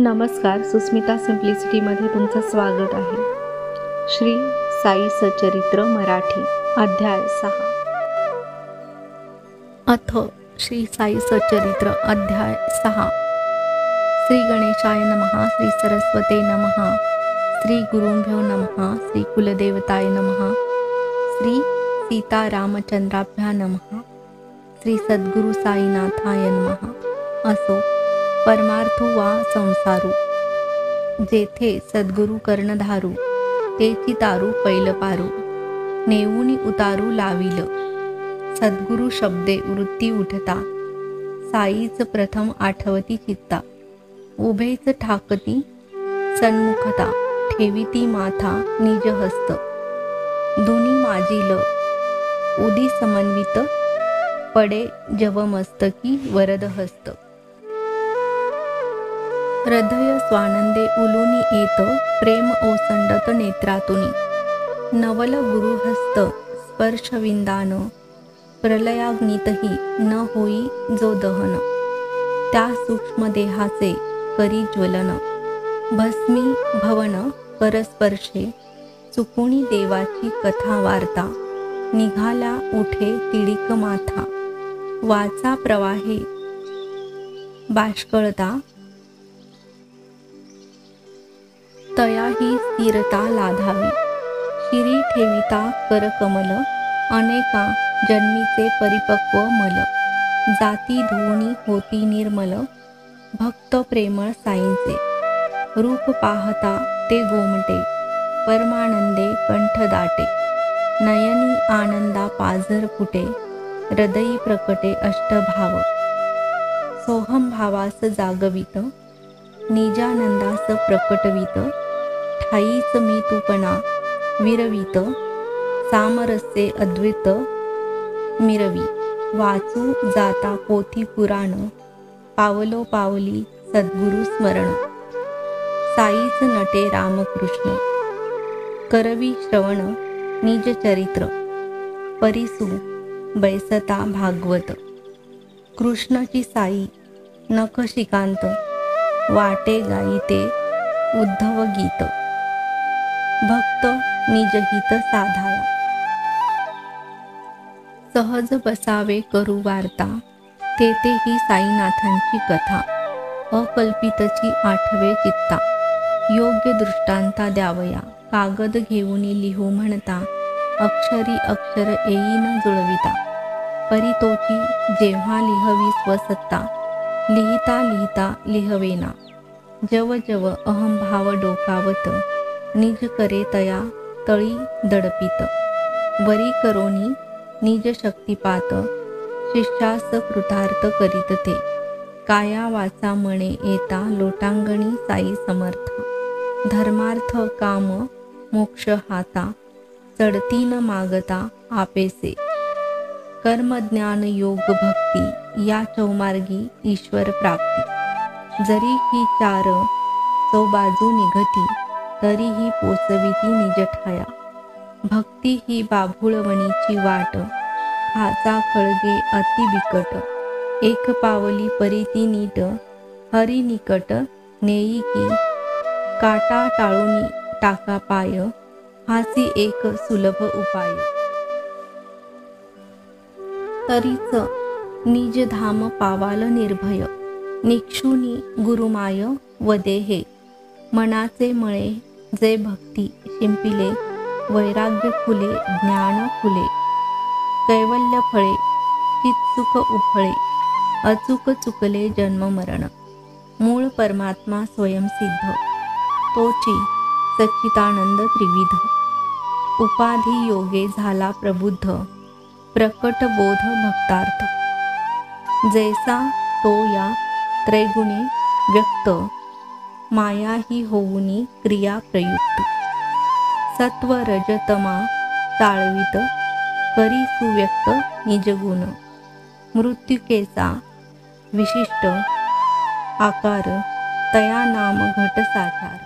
नमस्कार, सुस्मिता सिम्प्लिसिटीमध्ये तुमचं स्वागत आहे. श्री साई सचरित्र मराठी अध्याय 6. अथ श्री साई सचरित्र अध्याय 6. श्री गणेशाय नमः. श्री सरस्वते नमः. श्री गुरुभ्यो नमः. श्री कुलदेवताय नमः. श्री सीतारामचंद्राभ्या नमः. श्री सद्गुरु साईनाथाय नमः. असो परमार्थू वा संसारू, जेथे सद्गुरु कर्णधारू, तेची तारू पैल पारू, नेऊनी उतारू लाविल. सद्गुरु शब्दे वृत्ती उठता, साईच प्रथम आठवती चित्ता. उभेच ठाकती सन्मुखता, ठेविती माथा निज हस्त. दुनी माझील उदी समन्वित, पडे जवमस्तकी वरद हस्त. हृदय स्वानंदे उलुनी येत, प्रेम ओसंडत नेत्रातुनी. नवल गुरुहस्त स्पर्शविंदान, प्रलयाग्नीतही न होई जो दहन. त्या सूक्ष्म देहाचे करी ज्वलन, भस्मी भवन परस्पर्शे. चुकुणी देवाची कथा वार्ता, निघाला उठे तिडिक माथा. वाचा प्रवाहे बाष्कळता, तया ही स्थिरता लाधावी. शिरी ठेविता करकमल, अनेका जन्मीचे परिपक्व मल. जाती धुवणी होती निर्मल, भक्त प्रेमळ साईंचे. रूप पाहता ते गोमटे, परमानंदे कंठ दाटे. नयनी आनंदा पाझर फुटे, हृदयी प्रकटे अष्टभाव. सोहम भावास जागवित, निजानंदास प्रकटवित. ठाईच मी तूपणा विरवित, सामरस्ये अद्वैत मिरवी. वाचू जाता पोथी पुराण, पावलो पावली सद्गुरु स्मरण. साईच नटे रामकृष्ण, करवी श्रवण निज चरित्र. परिसु बैसता भागवत, कृष्णची साई नखशिकांत. वाटे गाईते उद्धव गीत, भक्त निजहित साधाया. सहज बसावे करू वार्ता, तेथे ही साईनाथांची कथा. अकल्पितची आठवे चित्ता, योग्य दृष्टांता द्यावया. कागद घेऊनी लिहू म्हणता, अक्षरी अक्षर येईन जुळविता. परितोची जेव्हा लिहवी स्वसत्ता, लिहिता लिहिता लिहवेना. जव जव अहंभाव डोकावत, निज करे तया तळी दडपित. वरी करोनी निज शक्तिपात, शिष्यास कृतार्थ करीत ते. काया वाचा मणे येता लोटांगणी साई समर्थ. धर्मार्थ काम मोक्ष हाता, चढती न मागता आपेसे. कर्मज्ञान योग भक्ती, या चौमार्गी ईश्वर प्राप्ती. जरी ही चार चौबाजू निघती, तरीही पोचविती निज ठाया. भक्ती ही बाभुळवणीची वाट, हाचा खळगे अति बिकट. एक पावली परिती नीट, हरी निकट नेई की. काटा टाळूनी टाका पाय, हाची एक सुलभ उपाय. तरीच निज धाम पावाल निर्भय, निक्षुनी गुरुमाय वदेहे. मनाचे मळे जे भक्ती शिंपिले, वैराग्य फुले ज्ञान फुले. कैवल्य फळे चित्सुख उफळे, अचूक चुकले जन्म मरण. मूळ परमात्मा स्वयंसिद्ध, तोची सच्चिदानंद त्रिविध. उपाधी योगे झाला प्रबुद्ध, प्रकट बोध भक्तार्थ. जैसा तो या त्रैगुणे व्यक्त, माया ही होऊनी क्रिया प्रयुक्त. सत्व रज तमा चाळवित, करी सुव्यक्त निजगुण. मृत्युकेचा विशिष्ट आकार, तया नाम घट साकार.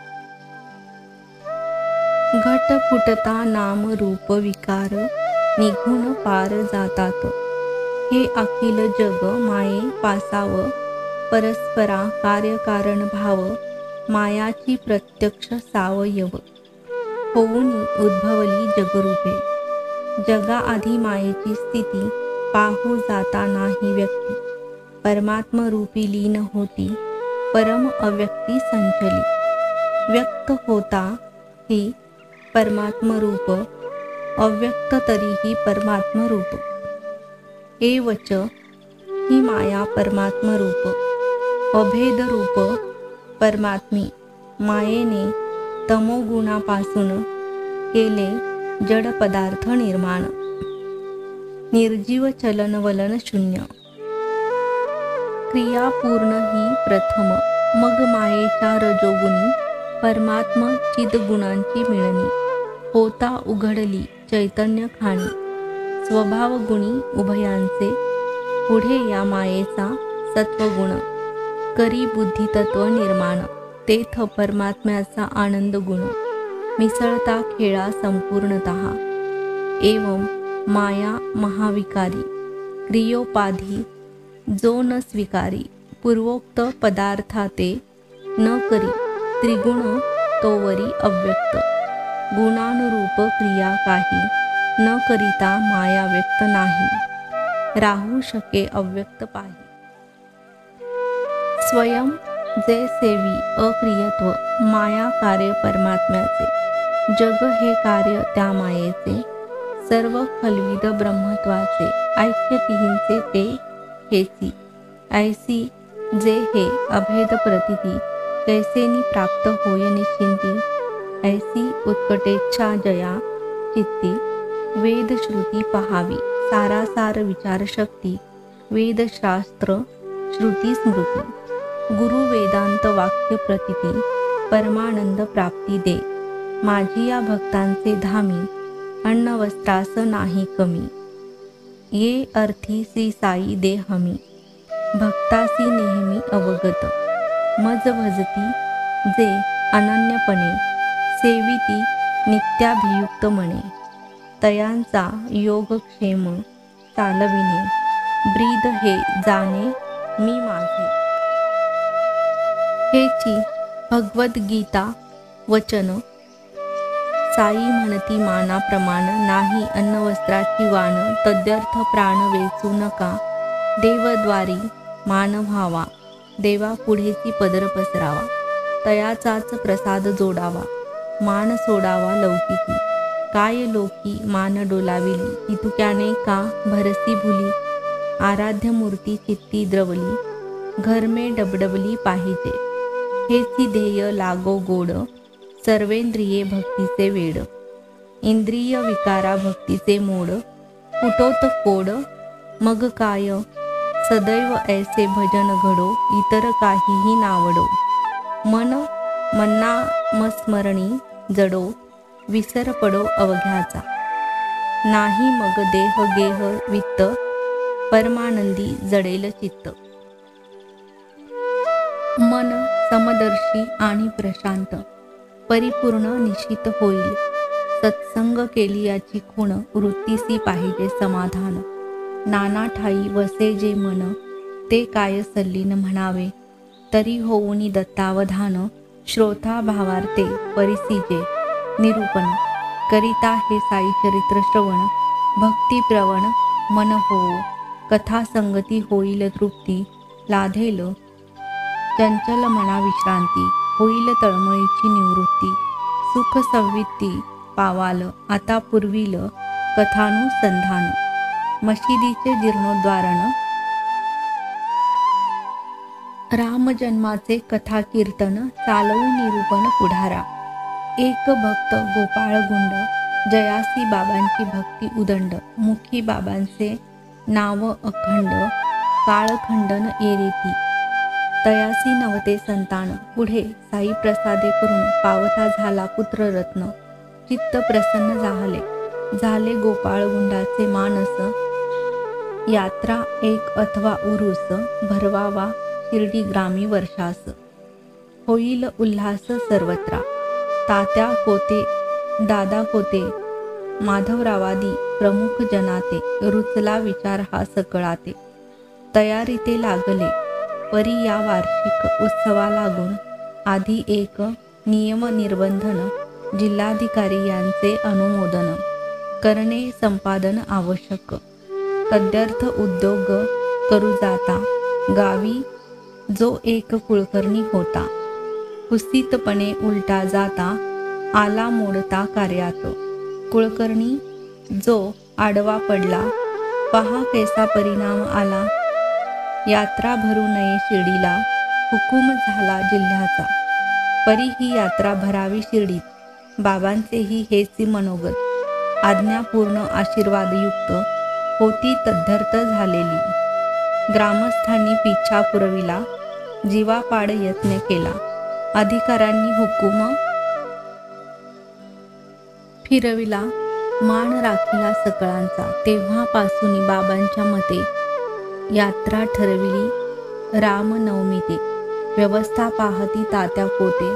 घट फुटता नाम रूप विकार, निघून पार जातात. हे अखिल जग माये पासाव, परस्परा कार्यकारण भाव मायाची प्रत्यक्ष सावयव होऊन उद्भवली जगरूपे. जगाआधी मायेची स्थिती पाहू जाता नाही व्यक्ती. परमात्मरूपी लीन होती परम अव्यक्ती संचली. व्यक्त होता ही परमात्मरूप, अव्यक्त तरीही परमात्मरूप. एवच ही माया परमात्मरूप, अभेदरूप परमात्मी. मायेने तमोगुणापासून केले जड पदार्थ निर्माण. निर्जीव चलनवलन शून्य. क्रियापूर्ण ही प्रथम, मग मायेच्या रजोगुणी परमात्म चिदगुणांची मिळणी. होता उघडली चैतन्य खाणी, स्वभावगुणी उभयांचे. पुढे या मायेचा सत्वगुण, करी बुद्धितत्व निर्माण. तेथ परमात्म्याचा आनंद गुण, मिसळता खेळा संपूर्णतः. एवं माया महाविकारी, क्रियोपाधी जो न स्वीकारी. पूर्वोक्त पदार्थाते न करी, त्रिगुण तोवरी अव्यक्त. गुणानुरूप क्रिया काही, न करिता माया व्यक्त नाही. राहू शके अव्यक्त पाही. स्वयं जे सेवी अक्रियत्व, माया कार्य परमात्म्याचे. जग हे कार्य त्या मायेचे, सर्व फलविद ब्रह्मत्वाचे. ऐक्य तिहींचे ते हेची, ऐसी जे हे अभेद प्रतीती. कैसेनी प्राप्त होय निश्चिंती, ऐसी उत्कटेच्छा जया चित्ती. वेद श्रुती पहावी, सारासार विचारशक्ती. वेदशास्त्र श्रुती स्मृती. गुरु वेदांत वाक्य प्रतीती, परमानंद प्राप्ती दे. माझी या भक्तांचे धामी, अन्न वस्त्रास नाही कमी. ये अर्थी श्री साई दे हमी, भक्तासी नेहमी अवगत. मज भजती जे अनन्यपणे, सेविती नित्याभियुक्त मने. तयांचा योगक्षेम चालविणे, ब्रीद हे जाणे मी माझे. हेची भगवद्गीता वचन. साई म्हणती माना प्रमाण, नाही अन्नवस्त्राची वाण. तद्यर्थ प्राण वेचू नका, देवद्वारी मान व्हावा. देवा पुढेची पदर पसरावा, तयाचाच प्रसाद जोडावा. मान सोडावा लौकिकी, काय लोकी मान डोलाविली. हितुक्याने का भरसी भुली, आराध्य मूर्ती चित्ती द्रवली. घर में डबडबली पाहिजे, हेची ध्येय लागो गोड. सर्वेंद्रिये भक्तीचे वेड, इंद्रिय विकारा भक्तीचे मोड. फुटोत कोड मग काय, सदैव ऐसे भजन घडो. इतर काहीही नावडो, मन मन्नामस्मरणी जडो. विसर पडो अवघ्याचा, नाही मग देह गेह वित्त. परमानंदी जडेल चित्त. मन समदर्शी आणि प्रशांत, परिपूर्ण निश्चित होईल. सत्संग केली याची खूण, वृत्तीसी पाहिजे समाधान. नाना ठाई वसे जे मन, ते काय सल्लीन म्हणावे. तरी होऊनी दत्तावधान, श्रोता भावार्थे परिसीजे. निरूपण करिता हे साई चरित्र श्रवण. भक्तिप्रवण मन होवो, कथा संगती होईल तृप्ती. लाधेल चंचल मना विश्रांती, होईल तळमळीची निवृत्ती. सुख संवित्ती पावाल, आता पूर्वील कथानुसंधान. मशिदीचे जीर्णोद्धारण, रामजन्माचे कथा कीर्तन. चालवू निरूपण पुढारा. एक भक्त गोपाळगुंड, जयासी बाबांची भक्ती उदंड. मुखी बाबांचे नाव अखंड, काळखंडन येरेती. तयासी नवते संतान, पुढे साई प्रसादे करून. पावता झाला पुत्ररत्न, चित्त प्रसन्न झाले गोपाळगुंडाचे मानस. यात्रा एक अथवा उरूस, भरवावा शिर्डी ग्रामी वर्षास. होईल उल्हास सर्वत्रा. तात्या कोते दादा कोते, माधवरावादी प्रमुख जनाते. रुचला विचार हा सकळाते. तयारी ते लागले परी या वार्षिक उत्सवा लागून. आधी एक नियम निर्बंधन जिल्हाधिकारी यांचे अनुमोदन करणे संपादन आवश्यक. तद्यर्थ उद्योग करू जाता गावी जो एक कुलकर्णी होता. कुत्सितपणे उलटा जाता आला मोडता कार्यात. कुलकर्णी जो आडवा पडला पहा कैसा परिणाम आला. यात्रा भरू नये शिर्डीला हुकूम झाला जिल्ह्याचा. परी ही यात्रा भरावी शिर्डीत बाबांचेही हेच मनोगत. आज्ञापूर्ण आशीर्वादयुक्त होती तद्यर्थ झालेली. ग्रामस्थांनी पिच्छा पुरविला जीवापाड यत्न केला. अधिकाऱ्यांनी हुकूम फिरविला मान राखिला सकळांचा. तेव्हापासून बाबांच्या मते यात्रा ठरविली रामनवमी ते. व्यवस्था पाहती तात्या पोते.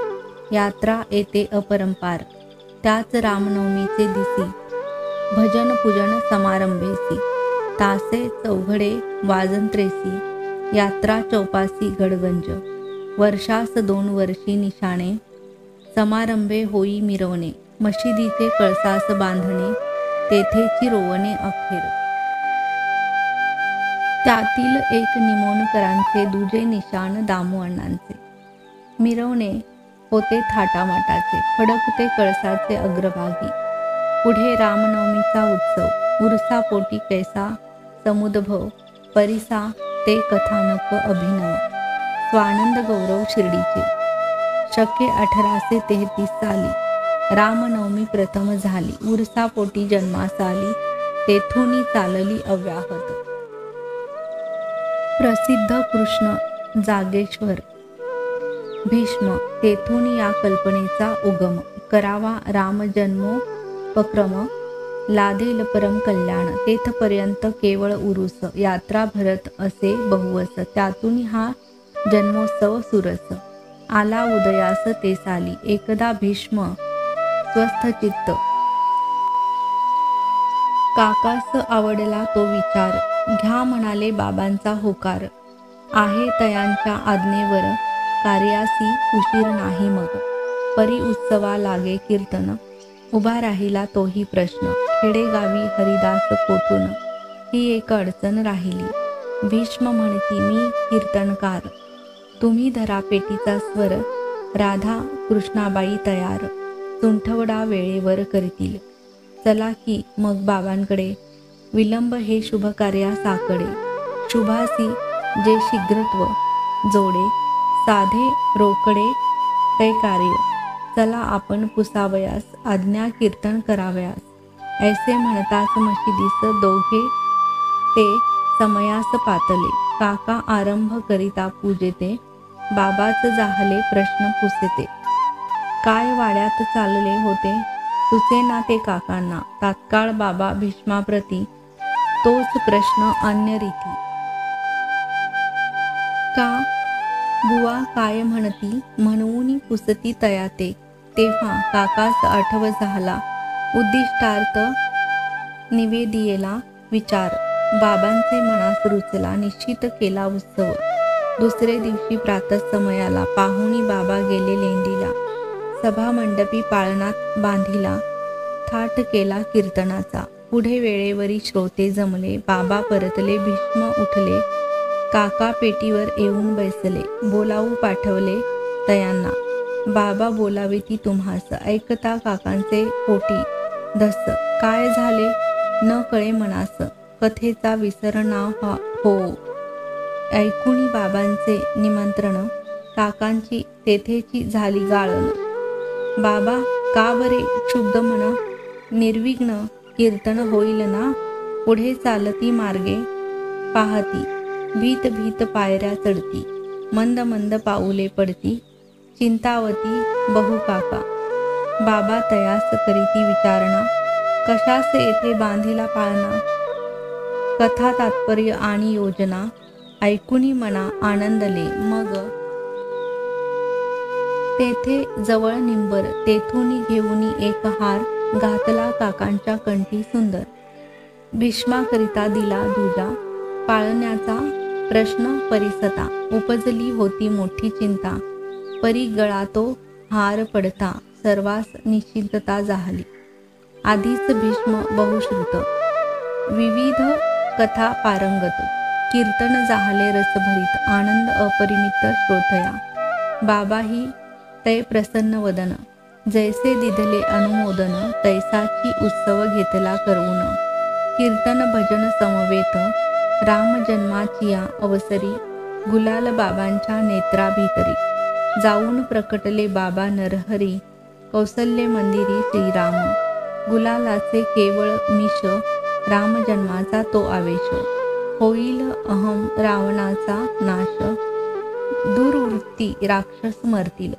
यात्रा येते अपरंपार त्याच रामनवमीचे दिसी. भजन पूजन समारंभेसी तासे चौघडे वाजंत्रेसी. यात्रा चौपासी गडगंज वर्षास 2 वर्षी निशाणे. समारंभे होई मिरवणे मशिदीचे कळसास बांधणे. तेथेची रोवणे अखेर. त्यातील एक निमोणकरांचे दुजे निशाण दामुअण्णांचे. मिरवणे होते थाटामाटाचे फडकते कळसाचे अग्रभागी. पुढे रामनवमीचा उत्सव उरसापोटी कैसा समुद्भव. परिसा ते कथानक अभिनव. स्वानंद गौरव शिर्डीचे. शके 1833 साली रामनवमी प्रथम झाली. उरसापोटी जन्मास आली तेथुनी चालली अव्याहत. प्रसिद्ध कृष्ण जागेश्वर भीष्म तेथुनी या कल्पनेचा उगम. करावा रामजन्मोपक्रम लादेल परम कल्याण. तेथपर्यंत केवळ उरुस यात्रा भरत असे बहुवस. त्यातून हा जन्मोत्सव सुरस. आला उदयास ते साली. एकदा भीष्म स्वस्थचित्त काकास आवडला तो विचार. घ्या म्हणाले बाबांचा होकार. आहे तयांच्या आज्ञेवर कार्यासी उशीर नाही मग. परी उत्सवा लागे कीर्तन उभा राहिला तोही प्रश्न. खेडेगावी हरिदास कोठून ही एक अडचण राहिली. भीष्म म्हणती मी कीर्तनकार. तुम्ही धरा पेटीचा स्वर. राधा कृष्णाबाई तयार. सुंठवडा वेळेवर करतील. चला की मग बाबांकडे. विलंब हे शुभ कार्यासाकडे. शुभासी जे शीघ्रत्व जोडे. साधे रोकडे ते कार्य. चला आपण पुसावयास आज्ञा कीर्तन करावयास. ऐसे म्हणताच मशिदीस दोघे ते समयास पातले. काका आरंभ करिता पूजेते. बाबाच जाहले प्रश्न पुसते. काय वाड्यात चालले होते सुचेना ते काकांना. तात्काळ बाबा भीष्माप्रती तोच प्रश्न अन्य रीती. का बुवा काय म्हणती म्हणून पुसती तयाते. तेव्हा काकास आठव झाला उद्दिष्टार्थ निवेदियेला विचार. बाबांचे मनास रुचला. निश्चित केला उत्सव. दुसरे दिवशी प्रातःसमयाला पाहुणी बाबा गेले लेंडीला. सभामंडपी पाळणात बांधिला. थाट केला कीर्तनाचा. पुढे वेळेवरी श्रोते जमले. बाबा परतले. भीष्म उठले. काका पेटीवर येऊन बैसले. बोलावू पाठवले तयांना. बाबा बोलाविती तुम्हास. ऐकता काकांचे पोटी धस. काय झाले न कळे मनास. कथेचा विसर ना हो. ऐकुनी बाबांचे निमंत्रण. काकांची तेथेची झाली गाळण. बाबा का बरे क्षुब्ध म्हण. निर्विघ्न कीर्तन होईल ना. पुढे चालती मार्गे पाहती. भीत भीत पायऱ्या चढती. मंद मंद पाऊले पडती. चिंतावती बहु काका. बाबा तयास करीती विचारणा. कशास येथे बांधिला पाळणा. कथा तात्पर्य आणि योजना ऐकुनी मना आनंदले. मग तेथे जवळ निंबर. तेथून घेऊन एक हार घातला काकांच्या कंठी सुंदर. भीष्माकरिता दिला दुजा. पाळण्याचा प्रश्न परिसता. उपजली होती मोठी चिंता. परी गळा तो हार पडता सर्वास निश्चिंतता झाली. आधीच भीष्म बहुश्रुत विविध कथा पारंगत कीर्तन जाहले रसभरीत आनंद अपरिमित श्रोतया. बाबाही तै प्रसन्न वदन जैसे दिधले अनुमोदन तैसाची उत्सव घेतला करवून. कीर्तन भजन समवेत राम जन्माचिया अवसरी गुलाल बाबांच्या नेत्राभितरी. जाऊन प्रकटले बाबा नरहरी कौसल्य मंदिरी श्रीराम. गुलालाचे केवळ मिश राम जन्माचा तो आवेश. होईल अहम रावणाचा नाश दुर्वृत्ती राक्षस मरतील.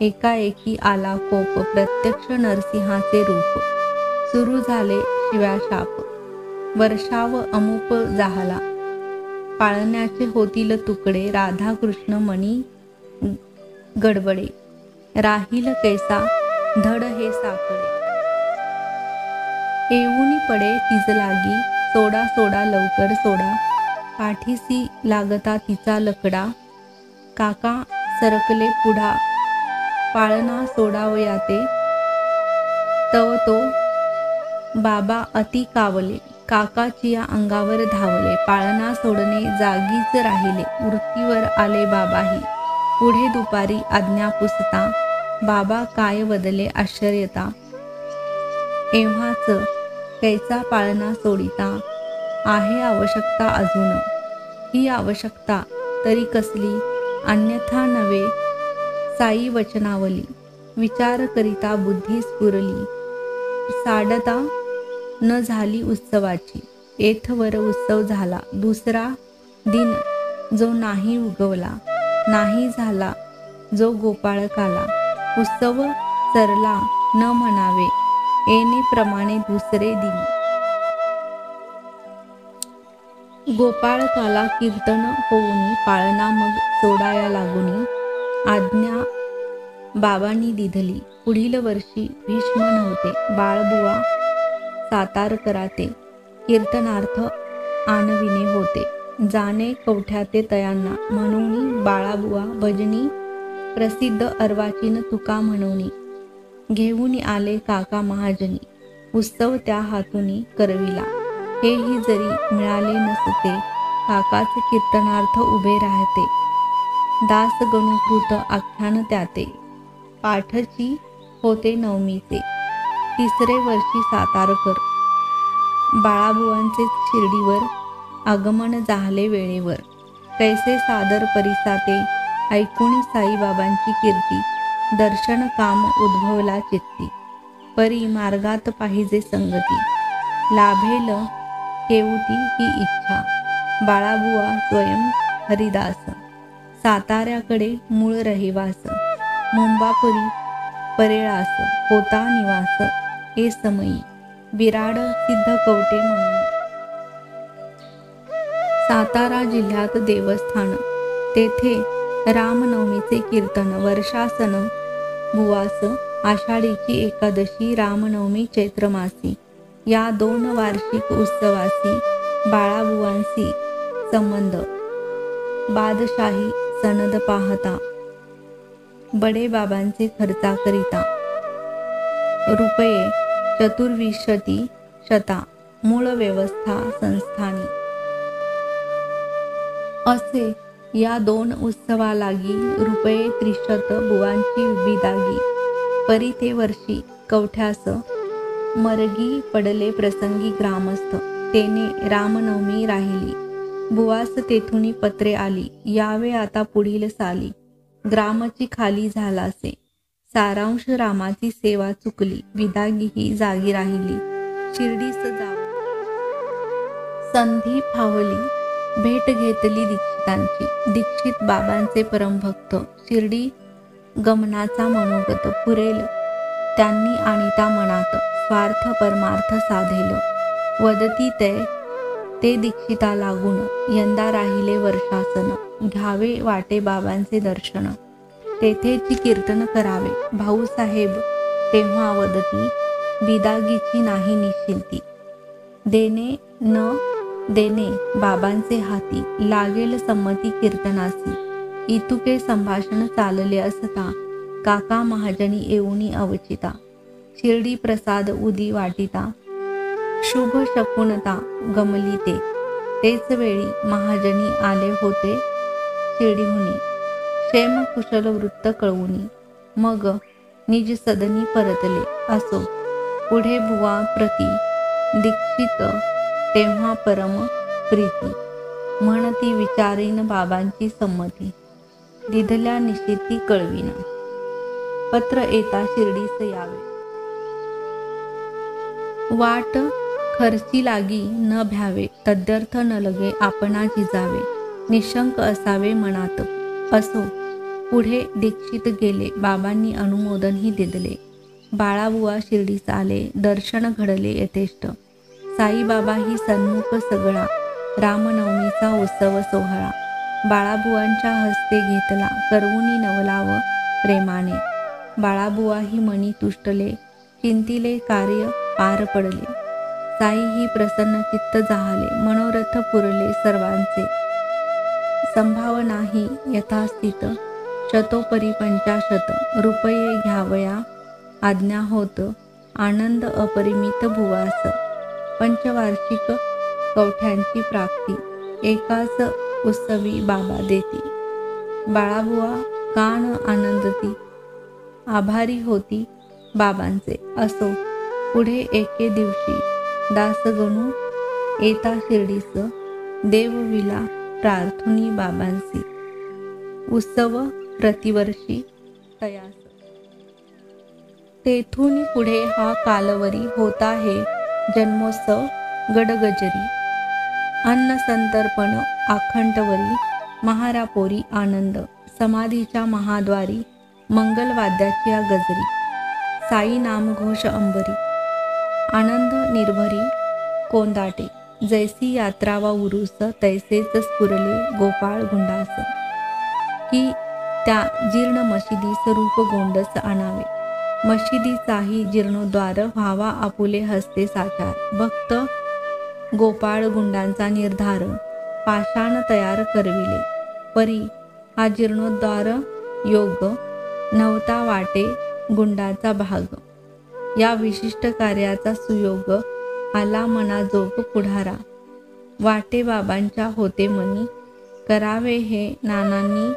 एकाएकी आला कोप प्रत्यक्ष नरसिंहाचे रूप. सुरू झाले शिव्याशाप वर्षाव अमुप जाहला. पाळण्याचे होतील तुकडे राधाकृष्ण मणी गडबडे. राहील कैसा धड हे साकडे. येऊनी पडे तिज लागी सोडा सोडा लवकर सोडा. पाठीसी लागता तिचा लकडा. काका सरकले पुढा पाळणा सोडावयाते. तव तो बाबा अति कावले. काकाचिया अंगावर धावले. पाळणा सोडणे जागीच राहिले. वृत्तीवर आले बाबाही. पुढे दुपारी आज्ञा पुसता बाबा काय वदले आश्चर्यता. एव्हाच कैचा पाळणा सोडिता. आहे आवश्यकता अजून. ही आवश्यकता तरी कसली अन्यथा नव्हे साई वचनावली. विचार करिता बुद्धी स्फुरली. साडता न झाली उत्सवाची. एथवर उत्सव झाला दुसरा दिन जो नाही उगवला. नाही झाला जो गोपाळकाला. उत्सव सरला न म्हणावे येणे प्रमाणे दुसरे दिन. गोपाळकाला कीर्तन होऊनी पाळणा मग सोडाया लागुनी. आज्ञा बाबांनी दिधली. पुढील वर्षी भीष्म नव्हते. बाळबुवा सातारकराते कीर्तनार्थ आणविणे होते. जाणे कवठ्याते तयांना म्हणून बाळाबुवा भजनी प्रसिद्ध अर्वाचीन तुका म्हणून. घेऊन आले काका महाजनी. उत्सव त्या हातूनी करविला. हेही जरी मिळाले नसते काकाच कीर्तनार्थ उभे राहते. दास गणुकृत आख्यान त्याते. पाठची होते नवमीचे. तिसरे वर्षी सातारकर. बाळाबुवांचे शिर्डीवर आगमन झाले वेळेवर. कैसे सादर परिसाते ऐकून साईबाबांची कीर्ती. दर्शन काम उद्भवला चित्ती. परी मार्गात पाहिजे संगती. लाभेल केवती ही इच्छा. बाळाबुवा स्वयं हरिदास. साताऱ्याकडे मूळ रहिवास. मुंबापुरी परेळास होता निवास. हे समयी विराड सिद्ध कवटे म्हणून. सातारा जिल्ह्यात देवस्थान. तेथे रामनवमीचे कीर्तन. वर्षासन बुवास. आषाढीची एकादशी रामनवमी चैत्रमासी. या दोन वार्षिक उत्सवासी बाळाबुवांशी संबंध. बादशाही सनद पाहता. बडे बाबांचे खर्चाकरिता रुपये 2400 मूळ व्यवस्था संस्थानी. असे या दोन उत्सवालागी रुपये 300 बुवांची बिदागी. परी ते वर्षी कवठ्यास मरगी पडले प्रसंगी ग्रामस्थ. तेने रामनवमी राहिली. बुवास तेथुनी पत्रे आली. यावे आता पुढील साली. ग्रामची खाली झालासे. सारांश रामाची सेवा चुकली. विदागी ही जागी राहिली. शिर्डीस जाऊ संधी फावली. भेट घेतली दीक्षितांची. दीक्षित बाबांचे परमभक्त. शिर्डी गमनाचा मनोगत पुरेल त्यांनी आणिता मनात. स्वार्थ परमार्थ साधेल. वदती ते दीक्षिता लागून. यंदा राहिले वर्षासन. घ्यावे वाटे बाबांचे दर्शन. तेथेची कीर्तन करावे. भाऊसाहेब तेव्हा वदती. बिदागीची नाही निश्चिंती. देणे न देणे बाबांचे हाती. लागेल संमती कीर्तनासी. इतुके संभाषण चालले असता काका महाजनी येऊनी अवचिता. शिर्डी प्रसाद उदी वाटिता. शुभ शकुनता गमली तेच वेळी महाजनी आले होते शिर्डीहुनी. क्षेम कुशल वृत्त कळवुनी मग निज सदनी परतले. असो पुढे बुवा प्रति दीक्षित तेव्हा परम प्रीती. म्हणती विचारीन बाबांची संमती. दिधल्या निश्चिती कळविन पत्र येता शिर्डीस यावे. वाट खर्ची लागी न भ्यावे. तद्यर्थ न लगे आपणा झिजावे. निशंक असावे मनात. असो पुढे दीक्षित गेले. बाबांनी अनुमोदनही दिले. बाळाबुवा शिर्डीस आले. दर्शन घडले यथेष्ट. साईबाबा ही सन्मुख सगळा. रामनवमीचा उत्सव सोहळा. बाळाबुवांच्या हस्ते घेतला. करवुनी नवलाव प्रेमाने. बाळाबुवा ही मनी तुष्टले. चिंतिले कार्य पार पडले. साई ही प्रसन्न चित्त जाहले. मनोरथ पुरले सर्वांचे. संभावनाही यथास्थित. शतोपरी 85 रुपये घ्यावया आज्ञा होत. आनंद अपरिमित भुवास. पंचवार्षिक कवठ्यांची प्राप्ती. एकाच उत्सवी बाबा देती. बाळाबुवा कान आनंदती. आभारी होती बाबांचे. असो पुढे एके दिवशी दासगणू येता शिर्डीस. देवविला प्रार्थुनी बाबांसी. उत्सव प्रतिवर्षी तयास. तेथून पुढे हा कालवरी होता हे जन्मोत्सव गडगजरी. अन्न संतर्पण आखंडवरी. महारापोरी आनंद. समाधीच्या महाद्वारी मंगलवाद्याची गजरी. साई नामघोष अंबरी. आनंद निर्भरी कोंदाटे. जैसी यात्रा वा उरूस तैसेच स्फुरले गोपाळ गुंडास. की त्या जीर्ण मशिदीस रूप गोंडस आणावे. मशिदीचाही जीर्णोद्वार व्हावा आपुले हस्ते साचार. भक्त गोपाळ गुंडांचा निर्धार. पाषाण तयार करविले परी हा जीर्णोद्वार योग नव्हता वाटे गुंडाचा भाग. या विशिष्ट कार्याचा सुयोग आला मनाजोग पुढारा. वाटे बाबांच्या होते मनी. करावे हे नानांनी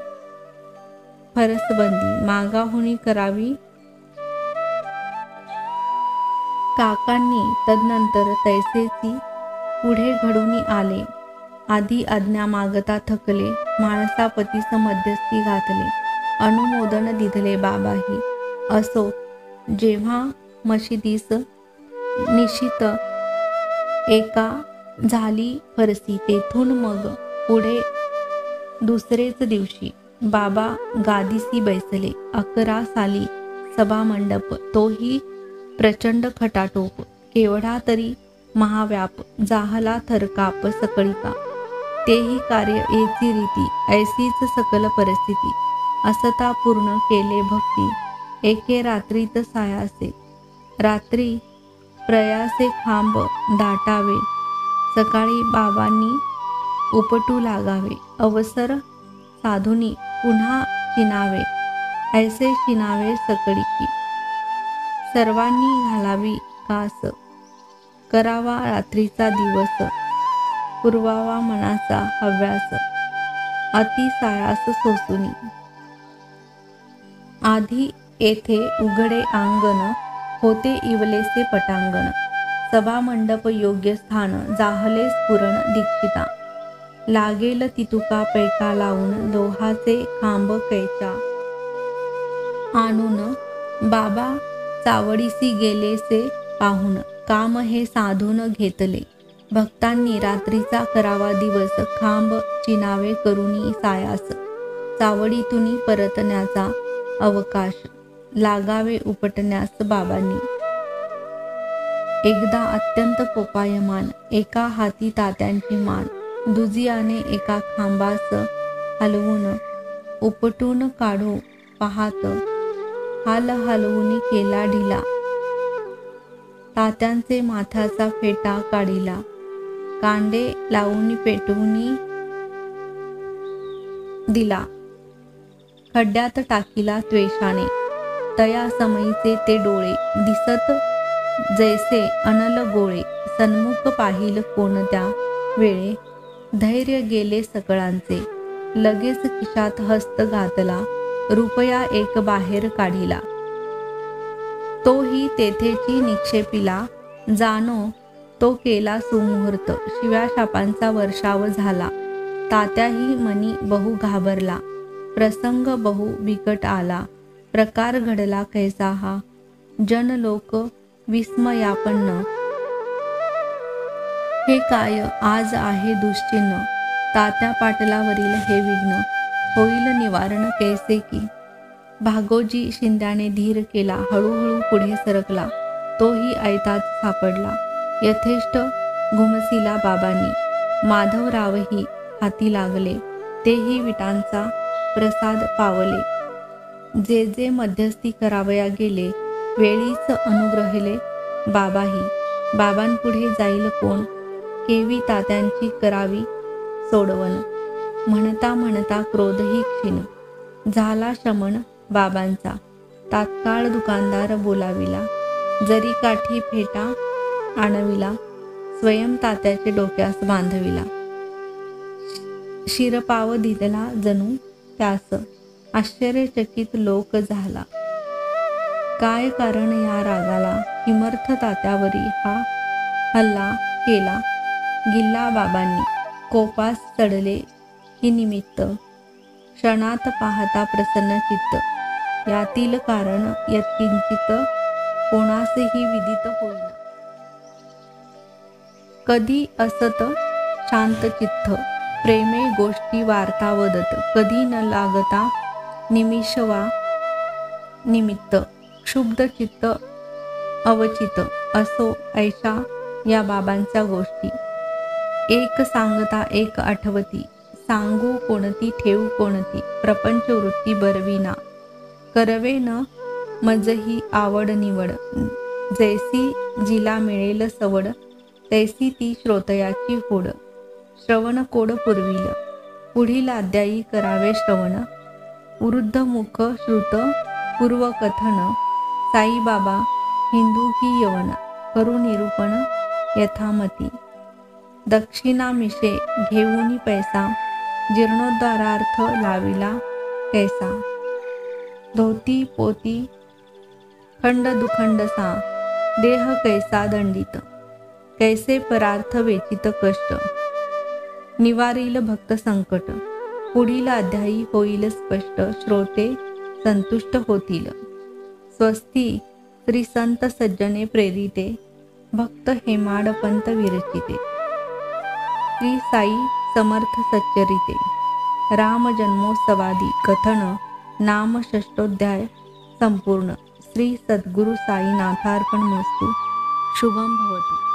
फरसबंदी. मागाहुनी करावी काकांनी. तदनंतर तैसेची पुढे घडून आले. आधी आज्ञा मागता थकले. माणसापतीस मध्यस्थी घातले. अनुमोदन दिधले बाबाही. असो जेव्हा मशिदीस निशित एका झाली फरसी. तेथून मग पुढे दुसरेच दिवशी बाबा गादीसी बैसले. 11 साली सभामंडप. तोही प्रचंड खटाटोप. केवढा तरी महाव्याप. जाहला थरकाप सकळिका. तेही कार्य एची रीती. ऐसीच सकल परिस्थिती. असता पूर्ण केले भक्ती. एके रात्रीत सायासे. रात्री प्रयासे खांब दाटावे. सकाळी बाबांनी उपटू लागावे. अवसर साधुनी पुन्हा शिनावे. ऐसे शिनावे सकळीकी. सर्वांनी घालावी कास. करावा रात्रीचा दिवस. पुरवावा मनाचा हव्यास. अति सायास सोसुनी. आधी येथे उघडे अंगण होते इवलेसे पटांगण. सभामंडप योग्य स्थान. जाहले स्फुरण दीक्षिता. लागेल तितुका पैका लावून. लोहाचे खांब कैच्या आणून. बाबा चावडीसी गेलेसे पाहून. काम हे साधून घेतले. भक्तांनी रात्रीचा करावा दिवस. खांब चिनावे करुनी सायास. चावडीतून परतण्याचा अवकाश. लागावे उपटण्यास बाबांनी. एकदा अत्यंत कोपायमान. एका हाती तात्यांची मान. दुजियाने एका खांबास हलवून उपटून काढू पाहात. हाल हलवून केला ढिला. तात्यांचे माथ्याचा फेटा काढिला. कांडे लावून पेटवून दिला. खड्ड्यात टाकीला त्वेषाने, तया समयीचे ते डोळे, दिसत जैसे अनल गोळे, सन्मुख पाहिल कोणत्या वेळे, धैर्य गेले सकळांचे, लगेच खिशात हस्त घातला, रुपया एक बाहेर काढिला. तोही तेथेची निक्षेपिला, जाणो तो केला सुमुहूर्त, शिव्या शापांचा वर्षाव झाला, तात्याही मनी बहु घाबरला, प्रसंग बहु बिकट आला, प्रकार घडला कैसा हा, जन लोक विस्मयापन्न, हे काय आज आहे दुश्चिन्ह, तात्या पाटलावरील हे विघ्न, होईल निवारण कैसे की. भागोजी शिंद्याने धीर केला, हळूहळू पुढे सरकला, तोही ऐताच सापडला, यथेष्ट घुमसिला बाबांनी. माधवरावही हाती लागले, तेही विटांचा प्रसाद पावले, जे जे मध्यस्थी करावया गेले, वेळीच अनुग्रहिले बाबाही. बाबांपुढे जाईल कोण, केवी तात्यांची करावी सोडवण, म्हणता म्हणता क्रोधही क्षीण झाला शमन बाबांचा, तात्काळ दुकानदार बोलाविला, जरी काठी फेटा आणविला, स्वयं तात्याचे डोक्यास बांधविला, शिरपाव दिला जणू त्यास, आश्चर्यचकित लोक झाला, काय कारण या रागाला, किमर्थ तात्यावरी हा हल्ला केला, गिल्ला बाबांनी, कोपास चढले ही निमित्त, क्षणात पाहता प्रसन्न चित्त, यातील कारण यत्किंचित कोणासही विदित होईल. कधी असत शांत चित्त, प्रेमे गोष्टी वार्ता वदत, कधी न लागता निमिष वा निमित्त, क्षुब्ध चित्त अवचित, असो ऐशा या बाबांच्या गोष्टी, एक सांगता एक आठवती, सांगू कोणती ठेवू कोणती, प्रपंच वृत्ती बरविना, करवे न मजही आवड निवड, जैसी जिला मिळेल सवड, तैसी ती श्रोतयाची होड, श्रवण कोड पुरविल, पुढील अध्यायी करावे श्रवण, वृद्ध मुख श्रुत पूर्वकथन, साईबाबा हिंदू की यवन, करू निरूपण यथामती, दक्षिणामिषे घेऊनी पैसा, जीर्णोद्धारार्थ लाविला कैसा, धोती पोती खंड दुखंडसा, देह कैसा दंडित, कैसे परार्थ वेचित कष्ट, निवारील भक्त संकट, पुढील अध्यायी होईल स्पष्ट, श्रोते संतुष्ट होतील. स्वस्ती श्री संत सज्जने प्रेरिते, भक्त हेमाडपंत विरचिते, श्री साई समर्थ सच्चरिते, राम जन्मोत्सवादी कथन, नाम षष्ठोध्याय संपूर्ण. श्री सद्गुरु साईनाथार्पणमस्तु. शुभम भवतु.